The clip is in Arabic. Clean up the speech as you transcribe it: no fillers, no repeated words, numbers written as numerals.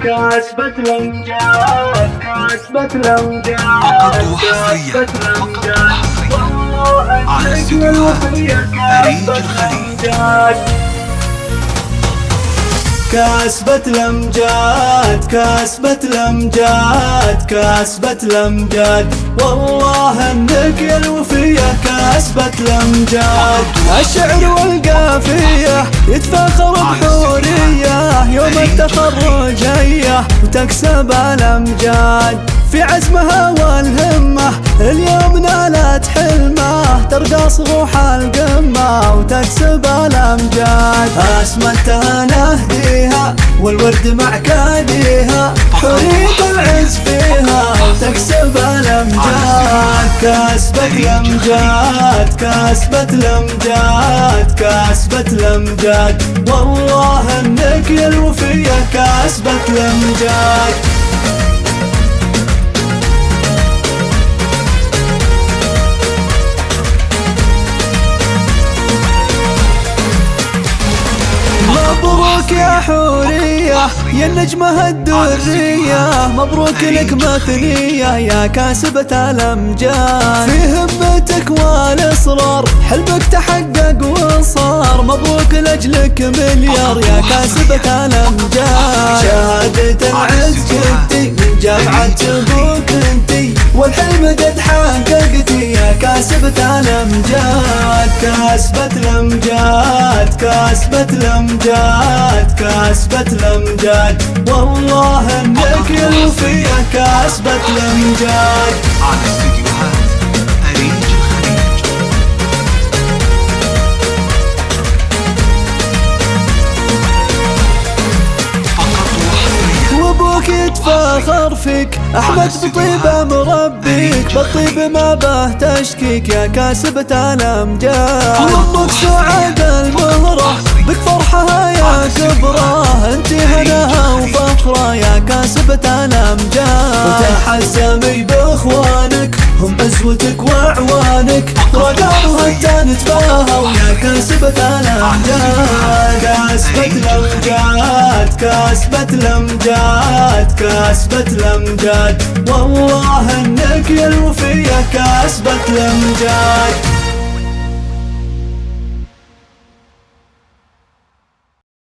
كاسبة الأمجاد، كاسبة الأمجاد، فقط وحصريا، فقط وحصريا على استديوهات أريج الخليج. كاسبة الأمجاد، كاسبة الأمجاد، كاسبة الأمجاد، والله انك يا الوفية كاسبة الأمجاد. الشعر والقافية يتفاخر بحورية، يوم التخرج هي وتكسب الأمجاد. في عزمها والهمة اليوم نالت حلمه، ترقى صروح القمة وتكسب الأمجاد. أسمتها نهديها والورد مع كاديها، حرية العز فيها وتكسب الأمجاد. كاسبة الأمجاد، كاسبة الأمجاد، كاسبة الأمجاد، والله انك يا الوفية كاسبة الأمجاد. مبروك يا حورية يا النجمة الدرية، مبروك لك مثنية يا كاسبة الأمجاد. في همتك والإصرار حلمك تحقق وصار، مبروك لأجلك مليار يا كاسبة الأمجاد. شهادة العز جبتي من جامعة أبوك انتي، والحلم قد حققتي يا كاسبة الأمجاد. كاسبة الأمجاد، كاسبة الأمجاد، كاسبة الأمجاد، والله انك يا الوفية كاسبة الأمجاد. على استديوهات أريج الخليج. فقط وحصريا. وابوك يتفاخر فيك احمد بطيبه مربيك، بالطيب ما به تشكيك يا كاسبة الأمجاد. وامك سعاد المهره بك فرحها يا كبره، انتي هناها وفخره يا كاسبة الأمجاد. وتحسمي باخوانك هم عزوتك واعوانك، رقاوها انت نتباهوا يا كاسبة الأمجاد. كاسبة الأمجاد، كاسبة الأمجاد، كاسبة الأمجاد، والله انك يا الوفية كاسبة الأمجاد.